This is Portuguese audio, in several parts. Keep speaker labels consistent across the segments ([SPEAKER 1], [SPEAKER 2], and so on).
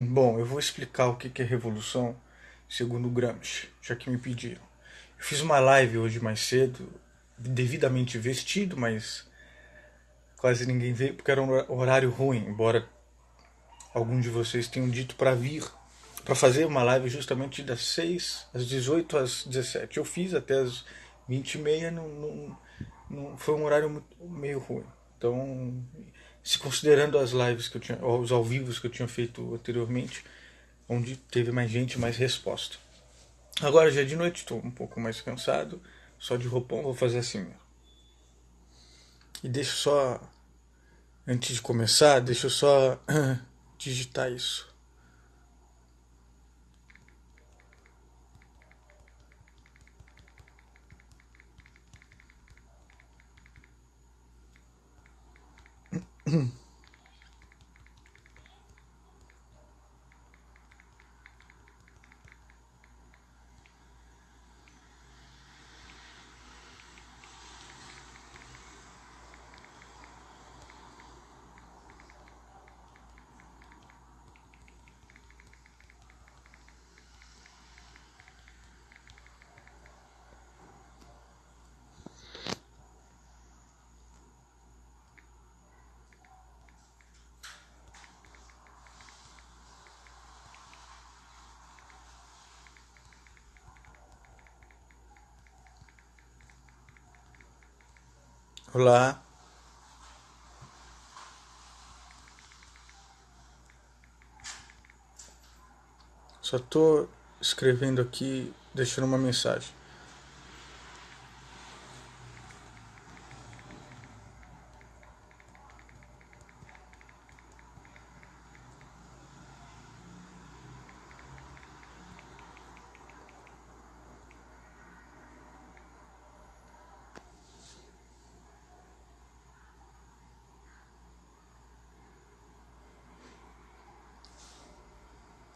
[SPEAKER 1] Bom, eu vou explicar o que é revolução segundo Gramsci, já que me pediram. Eu fiz uma live hoje mais cedo, devidamente vestido, mas quase ninguém veio porque era um horário ruim, embora alguns de vocês tenham dito para vir para fazer uma live justamente das 6 às 18 às 17. Eu fiz até às 20h30, não foi um horário meio ruim. Então, se considerando as lives que eu tinha, os ao vivos que eu tinha feito anteriormente, onde teve mais gente, mais resposta. Agora já é de noite, estou um pouco mais cansado, só de roupão, vou fazer assim. E deixa só, antes de começar, deixa eu só digitar isso. Olá, só estou escrevendo aqui, deixando uma mensagem.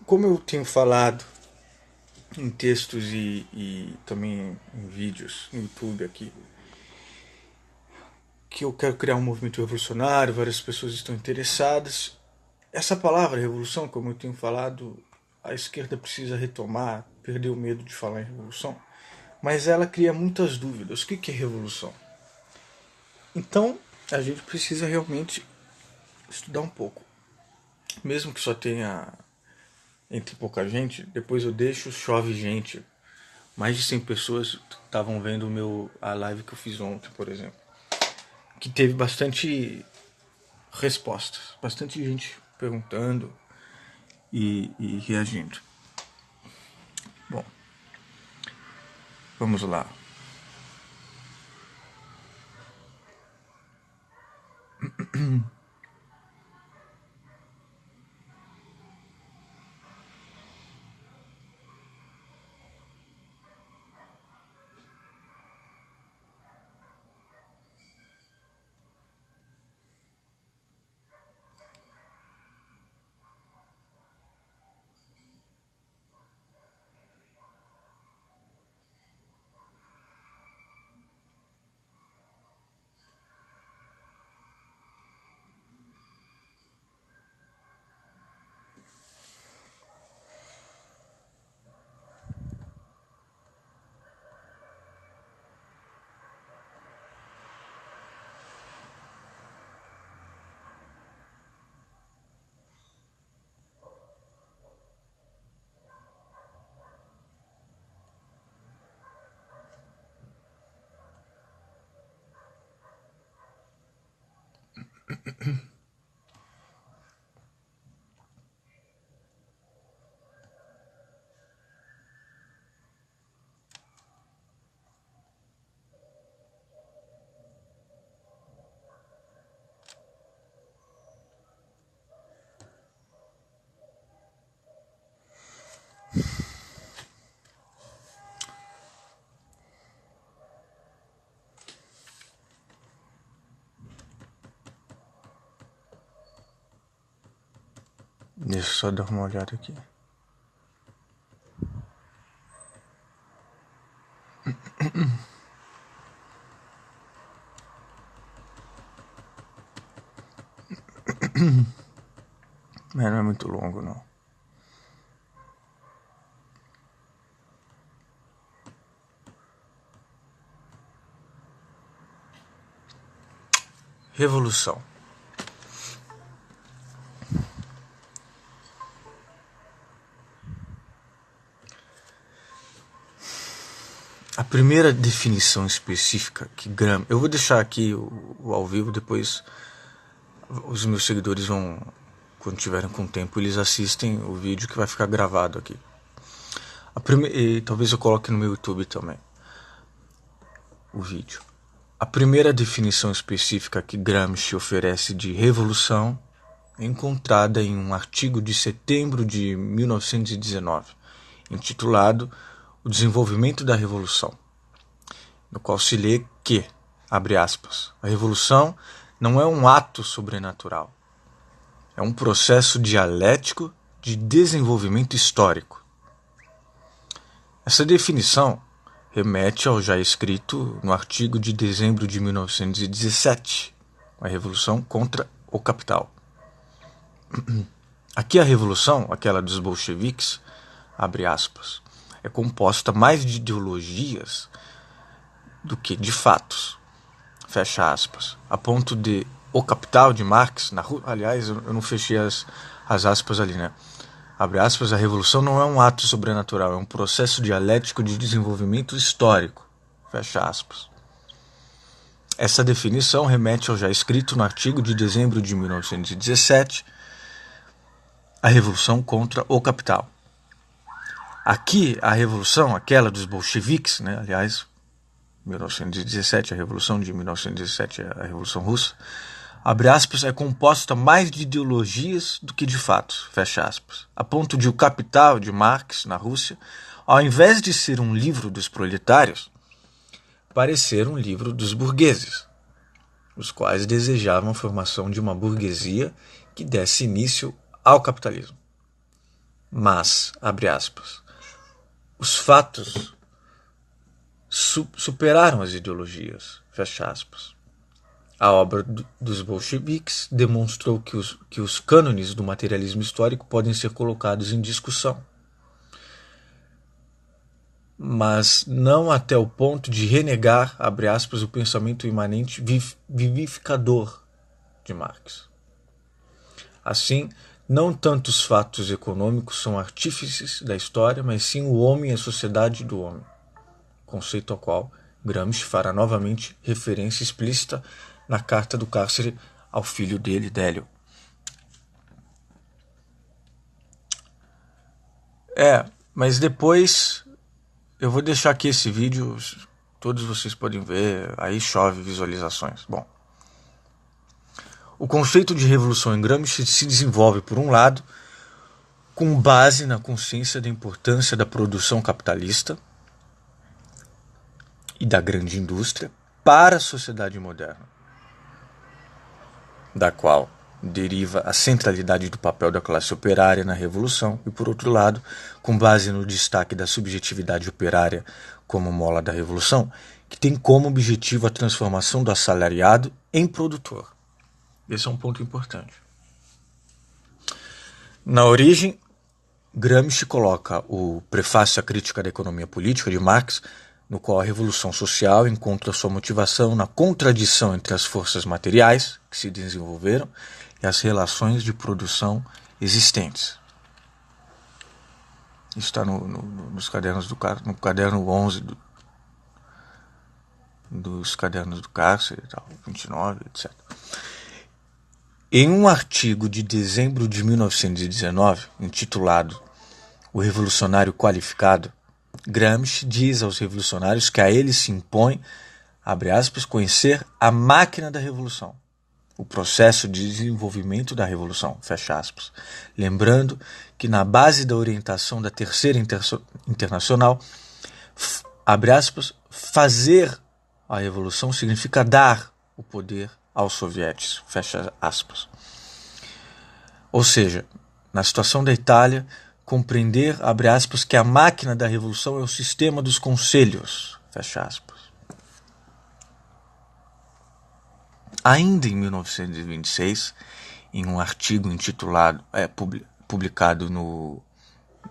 [SPEAKER 1] Como eu tenho falado em textos e também em vídeos no YouTube aqui, que eu quero criar um movimento revolucionário, várias pessoas estão interessadas. Essa palavra revolução, como eu tenho falado, a esquerda precisa retomar, perder o medo de falar em revolução, mas ela cria muitas dúvidas. O que é revolução? Então, a gente precisa realmente estudar um pouco. Mesmo que só tenha entre pouca gente, depois eu deixo, chove gente. Mais de 100 pessoas estavam vendo a live que eu fiz ontem, por exemplo. Que teve bastante respostas, bastante gente perguntando e reagindo. Bom, vamos lá. Deixa eu só dar uma olhada aqui. Mas não é muito longo, não. Revolução. A primeira definição específica que Gramsci... Eu vou deixar aqui o ao vivo, depois os meus seguidores vão, quando tiverem com tempo, eles assistem o vídeo que vai ficar gravado aqui. E talvez eu coloque no meu YouTube também o vídeo. A primeira definição específica que Gramsci oferece de revolução é encontrada em um artigo de setembro de 1919, intitulado O Desenvolvimento da Revolução, no qual se lê que, abre aspas, a revolução não é um ato sobrenatural, é um processo dialético de desenvolvimento histórico. Essa definição remete ao já escrito no artigo de dezembro de 1917, a Revolução contra o Capital. Aqui a revolução, aquela dos bolcheviques, abre aspas, é composta mais de ideologias do que de fatos, fecha aspas, a ponto de O Capital de Marx, aliás, eu não fechei as aspas ali, né? Abre aspas, a revolução não é um ato sobrenatural, é um processo dialético de desenvolvimento histórico, fecha aspas. Essa definição remete ao já escrito no artigo de dezembro de 1917, a Revolução contra o Capital. Aqui, a revolução, aquela dos bolcheviques, né, aliás, 1917, a Revolução de 1917, a Revolução Russa, abre aspas, é composta mais de ideologias do que de fatos, fecha aspas, a ponto de O Capital, de Marx, na Rússia, ao invés de ser um livro dos proletários, parecer um livro dos burgueses, os quais desejavam a formação de uma burguesia que desse início ao capitalismo. Mas, abre aspas, os fatos superaram as ideologias, fecha aspas. A obra dos bolcheviques demonstrou que os cânones do materialismo histórico podem ser colocados em discussão, mas não até o ponto de renegar, abre aspas, o pensamento imanente vivificador de Marx. Assim, não tanto os fatos econômicos são artífices da história, mas sim o homem e a sociedade do homem, conceito ao qual Gramsci fará novamente referência explícita na carta do cárcere ao filho dele, Délio. Mas depois eu vou deixar aqui esse vídeo, todos vocês podem ver, aí chove visualizações. Bom, o conceito de revolução em Gramsci se desenvolve, por um lado, com base na consciência da importância da produção capitalista e da grande indústria para a sociedade moderna, da qual deriva a centralidade do papel da classe operária na revolução e, por outro lado, com base no destaque da subjetividade operária como mola da revolução, que tem como objetivo a transformação do assalariado em produtor. Esse é um ponto importante. Na origem, Gramsci coloca o Prefácio à Crítica da Economia Política de Marx, no qual a revolução social encontra sua motivação na contradição entre as forças materiais que se desenvolveram e as relações de produção existentes. Isso está nos cadernos no caderno 11 dos cadernos do cárcere, 29, etc. Em um artigo de dezembro de 1919, intitulado O Revolucionário Qualificado, Gramsci diz aos revolucionários que a eles se impõe, abre aspas, conhecer a máquina da revolução, o processo de desenvolvimento da revolução, fecha aspas, lembrando que na base da orientação da Terceira Internacional, abre aspas, fazer a revolução significa dar o poder aos sovietes, fecha aspas. Ou seja, na situação da Itália, compreender, abre aspas, que a máquina da revolução é o sistema dos conselhos, fecha aspas. Ainda em 1926, em um artigo intitulado, publicado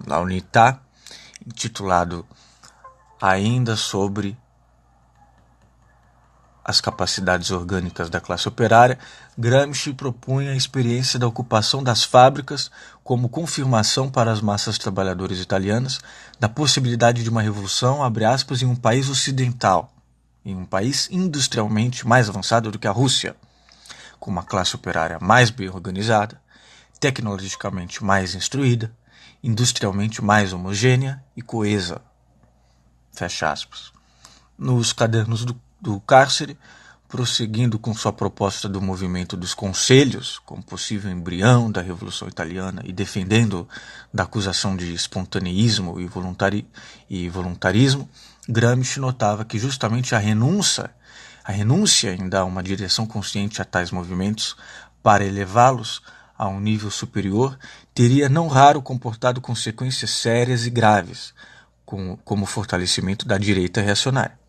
[SPEAKER 1] na Unitá, intitulado ainda sobre as capacidades orgânicas da classe operária, Gramsci propunha a experiência da ocupação das fábricas como confirmação para as massas trabalhadoras italianas da possibilidade de uma revolução, abre aspas, em um país ocidental, em um país industrialmente mais avançado do que a Rússia, com uma classe operária mais bem organizada, tecnologicamente mais instruída, industrialmente mais homogênea e coesa. Fecha aspas. Nos cadernos do cárcere, prosseguindo com sua proposta do movimento dos conselhos, como possível embrião da Revolução Italiana, e defendendo da acusação de espontaneísmo e voluntarismo, Gramsci notava que justamente a renúncia em dar uma direção consciente a tais movimentos para elevá-los a um nível superior teria não raro comportado consequências sérias e graves, como o fortalecimento da direita reacionária.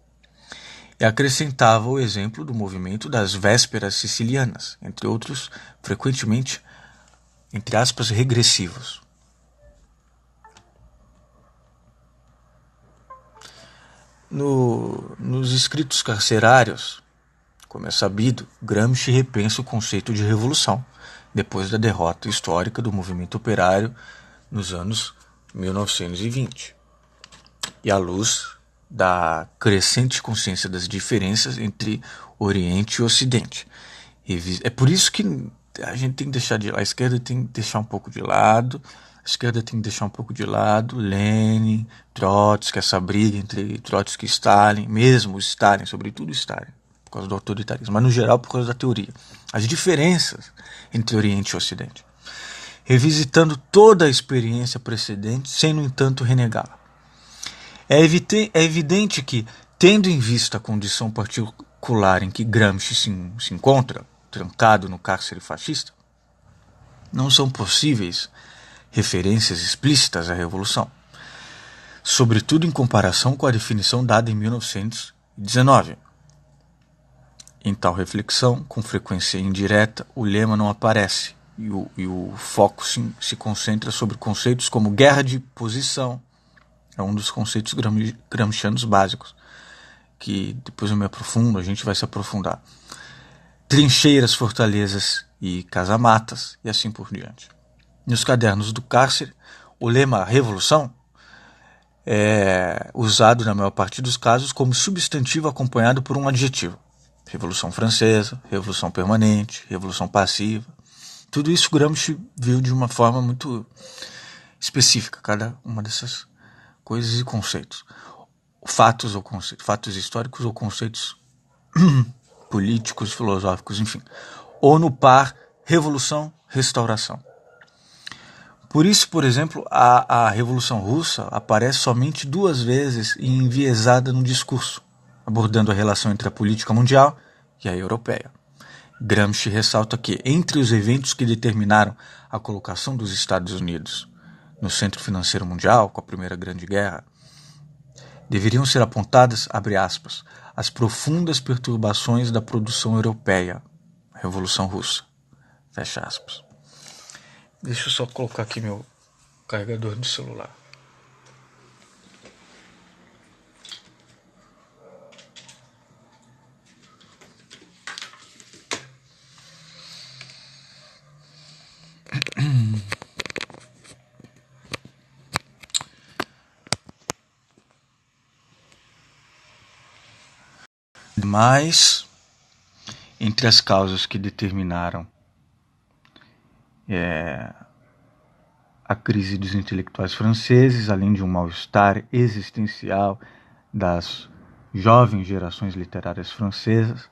[SPEAKER 1] E acrescentava o exemplo do movimento das vésperas sicilianas, entre outros, frequentemente, entre aspas, regressivos. Nos escritos carcerários, como é sabido, Gramsci repensa o conceito de revolução, depois da derrota histórica do movimento operário nos anos 1920. E à luz da crescente consciência das diferenças entre Oriente e Ocidente. É por isso que a gente tem que deixar de lado, a esquerda tem que deixar um pouco de lado, Lenin, Trotsky, essa briga entre Trotsky e Stalin, mesmo Stalin, sobretudo Stalin, por causa do autoritarismo, mas no geral por causa da teoria. As diferenças entre Oriente e Ocidente. Revisitando toda a experiência precedente, sem, no entanto, renegá-la. É evidente que, tendo em vista a condição particular em que Gramsci se encontra, trancado no cárcere fascista, não são possíveis referências explícitas à Revolução, sobretudo em comparação com a definição dada em 1919. Em tal reflexão, com frequência indireta, o lema não aparece e o foco se concentra sobre conceitos como guerra de posição. É um dos conceitos gramscianos básicos, que depois eu me aprofundo, a gente vai se aprofundar. Trincheiras, fortalezas e casamatas, e assim por diante. Nos cadernos do cárcere, o lema revolução é usado na maior parte dos casos como substantivo acompanhado por um adjetivo. Revolução Francesa, Revolução Permanente, Revolução Passiva. Tudo isso Gramsci viu de uma forma muito específica, cada uma dessas coisas e conceitos. Fatos históricos ou conceitos políticos, filosóficos, enfim. Ou no par Revolução, Restauração. Por isso, por exemplo, a Revolução Russa aparece somente 2 vezes e enviesada no discurso, abordando a relação entre a política mundial e a europeia. Gramsci ressalta que, entre os eventos que determinaram a colocação dos Estados Unidos no centro financeiro mundial, com a Primeira Grande Guerra, deveriam ser apontadas, abre aspas, as profundas perturbações da produção europeia, Revolução Russa, fecha aspas. Deixa eu só colocar aqui meu carregador de celular. Mas, entre as causas que determinaram a crise dos intelectuais franceses, além de um mal-estar existencial das jovens gerações literárias francesas,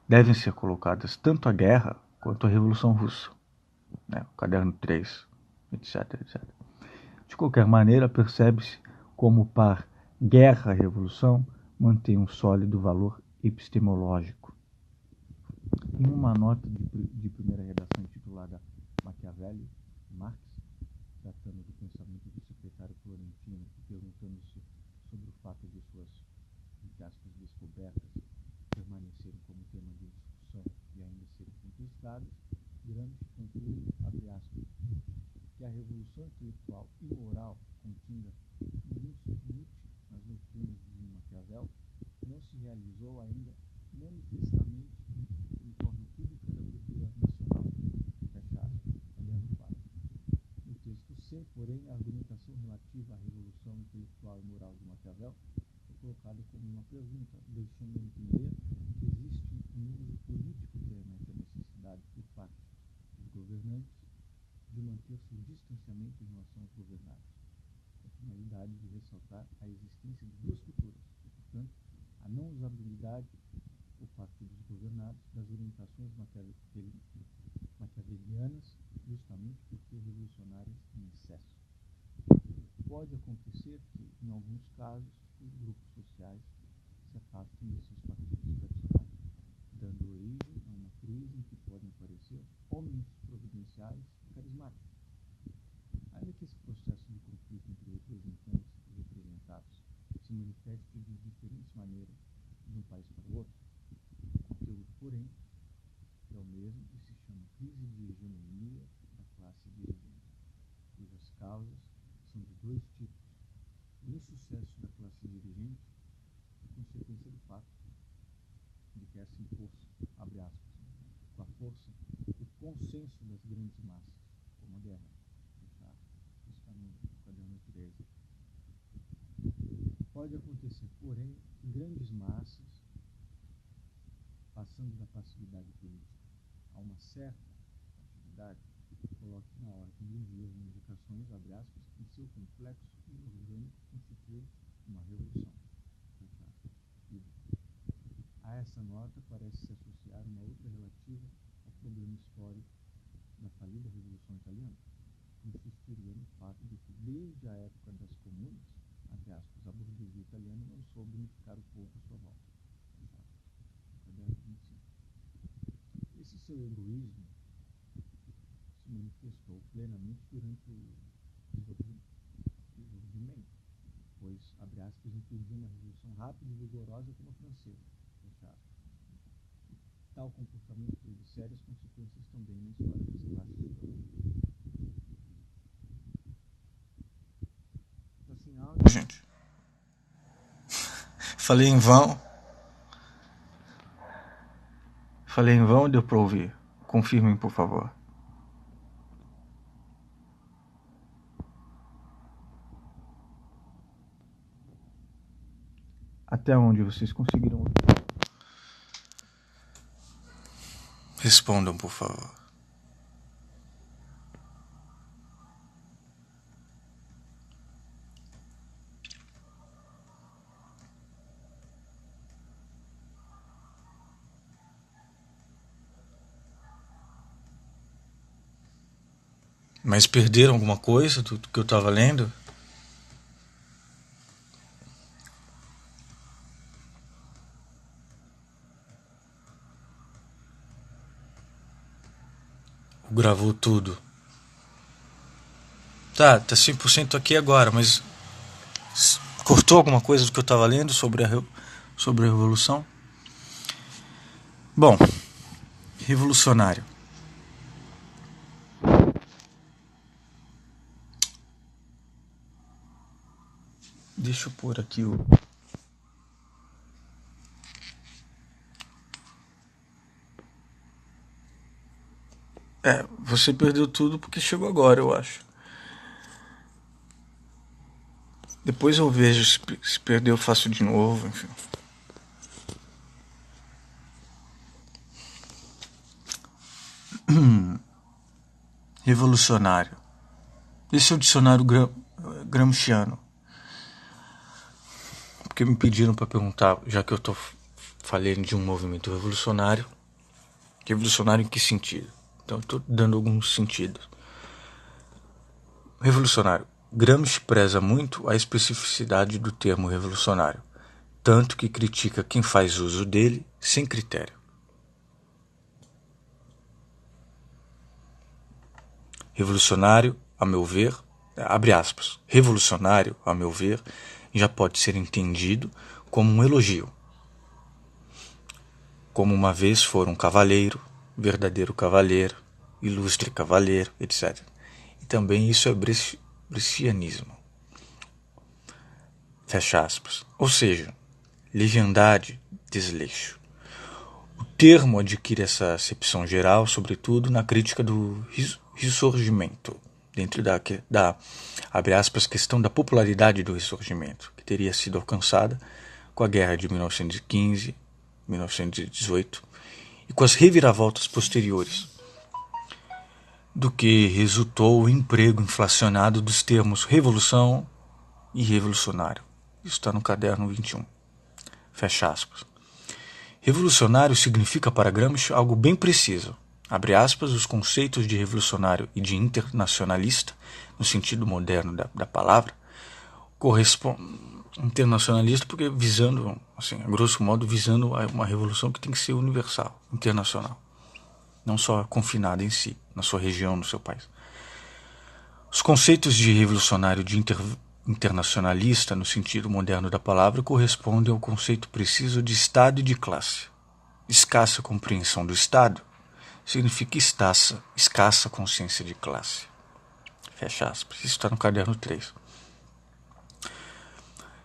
[SPEAKER 1] devem ser colocadas tanto a guerra quanto a Revolução Russa, né? O caderno 3, etc. De qualquer maneira, percebe-se como o par guerra-revolução mantém um sólido valor epistemológico. Em uma nota de primeira redação intitulada Maquiavelli, Marx, tratando do pensamento do secretário Florentino e perguntando-se sobre o fato de suas, entre aspas, descobertas permanecerem como tema de discussão e ainda serem contestadas, Gramsci conclui, abre aspas, que a revolução intelectual e moral contida nas doutrinas de Maquiavel não se realizou ainda manifestamente
[SPEAKER 2] Porém, a argumentação relativa à revolução intelectual e moral de Maquiavel é colocada como uma pergunta, deixando a entender que existe um uso político que remete à necessidade por parte dos governantes de manter-se em distanciamento em relação aos governados, com a finalidade de ressaltar a existência de duas culturas e, portanto, a não usabilidade por parte dos governados das orientações maquiavelianas, justamente por ser revolucionárias em excesso. Pode acontecer que, em alguns casos, os grupos sociais se afastem de seus partidos tradicionais, dando origem a uma crise em que podem aparecer homens providenciais e carismáticos. Ainda que esse processo de conflito entre representantes e representados se manifeste de diferentes maneiras de um país para o outro, o conteúdo, porém, é o mesmo e se chama crise de hegemonia da classe dirigente, cujas causas são de dois tipos: o insucesso da classe dirigente é consequência do fato de que essa impôs, abre aspas, com a força, o consenso das grandes massas, como a guerra. Está no caderno 13. Pode acontecer, porém, em grandes massas, passando da passividade política a uma certa atividade, coloque na ordem do dia as modificações, abre aspas, em seu complexo e orgânico constituir uma revolução. A essa nota parece se associar uma outra relativa ao problema histórico da falida Revolução Italiana, que consistiria no fato de que, desde a época das comunas, abre aspas, a burguesia italiana não soube unificar o povo à sua volta. Esse seu egoísmo se manifestou plenamente durante o desenvolvimento, pois, abre aspas, impediu uma revolução rápida e vigorosa como a francesa. Tal comportamento teve sérias consequências também na história das classes europeias.
[SPEAKER 1] Gente, falei em vão. Deu para ouvir. Confirmem, por favor. Até onde vocês conseguiram ouvir? Respondam, por favor. Mas perderam alguma coisa do que eu estava lendo? Ou gravou tudo? Tá 100% aqui agora, mas cortou alguma coisa do que eu estava lendo sobre a Revolução? Bom, revolucionário. Deixa eu pôr aqui o... você perdeu tudo porque chegou agora, eu acho. Depois eu vejo se perdeu, eu faço de novo, enfim. Revolucionário. Esse é o dicionário gramsciano. Porque me pediram para perguntar, já que eu tô falando de um movimento revolucionário. Revolucionário em que sentido? Então eu estou dando alguns sentidos. Revolucionário. Gramsci preza muito a especificidade do termo revolucionário, tanto que critica quem faz uso dele sem critério. Revolucionário, a meu ver, abre aspas, revolucionário, a meu ver, já pode ser entendido como um elogio. Como uma vez for um cavaleiro, verdadeiro cavaleiro, ilustre cavaleiro, etc. E também isso é brescianismo. Fecha aspas. Ou seja, leviandade, desleixo. O termo adquire essa acepção geral, sobretudo na crítica do Risorgimento, dentro abre aspas, questão da popularidade do ressurgimento, que teria sido alcançada com a guerra de 1915, 1918 e com as reviravoltas posteriores, do que resultou o emprego inflacionado dos termos revolução e revolucionário. Isso está no caderno 21. Fecha aspas. Revolucionário significa para Gramsci algo bem preciso. Abre aspas, os conceitos de revolucionário e de internacionalista, no sentido moderno da palavra, correspondem internacionalista porque visando, assim, a grosso modo, visando uma revolução que tem que ser universal, internacional, não só confinada em si, na sua região, no seu país. Os conceitos de revolucionário de internacionalista, no sentido moderno da palavra, correspondem ao conceito preciso de Estado e de classe. Escassa compreensão do Estado significa escassa consciência de classe. Fecha aspas. Isso está no caderno 3.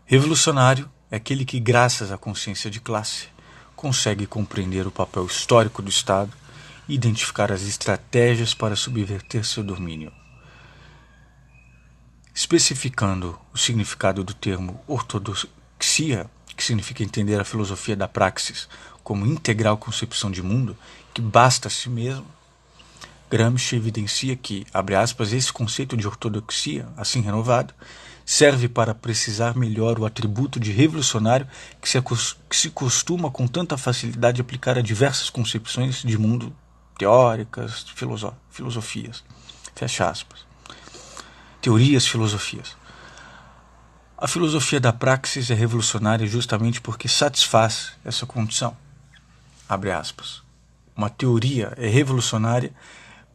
[SPEAKER 1] Revolucionário é aquele que, graças à consciência de classe, consegue compreender o papel histórico do Estado e identificar as estratégias para subverter seu domínio. Especificando o significado do termo ortodoxia, que significa entender a filosofia da praxis como integral concepção de mundo, que basta a si mesmo, Gramsci evidencia que, abre aspas, esse conceito de ortodoxia, assim renovado, serve para precisar melhor o atributo de revolucionário que se costuma com tanta facilidade aplicar a diversas concepções de mundo teóricas, filosofias. Fecha aspas. Teorias, filosofias. A filosofia da praxis é revolucionária justamente porque satisfaz essa condição. Abre aspas. Uma teoria é revolucionária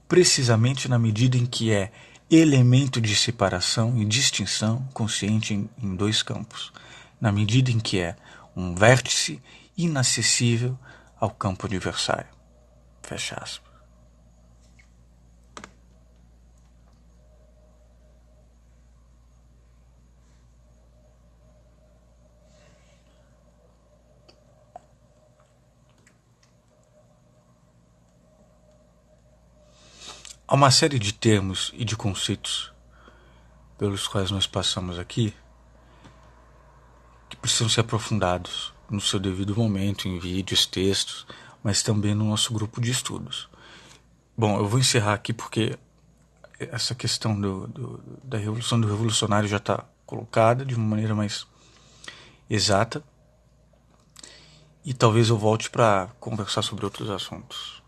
[SPEAKER 1] precisamente na medida em que é elemento de separação e distinção consciente em dois campos, na medida em que é um vértice inacessível ao campo adversário. Fecha aspas. Há uma série de termos e de conceitos pelos quais nós passamos aqui que precisam ser aprofundados no seu devido momento, em vídeos, textos, mas também no nosso grupo de estudos. Bom, eu vou encerrar aqui porque essa questão da revolução do revolucionário já está colocada de uma maneira mais exata e talvez eu volte para conversar sobre outros assuntos.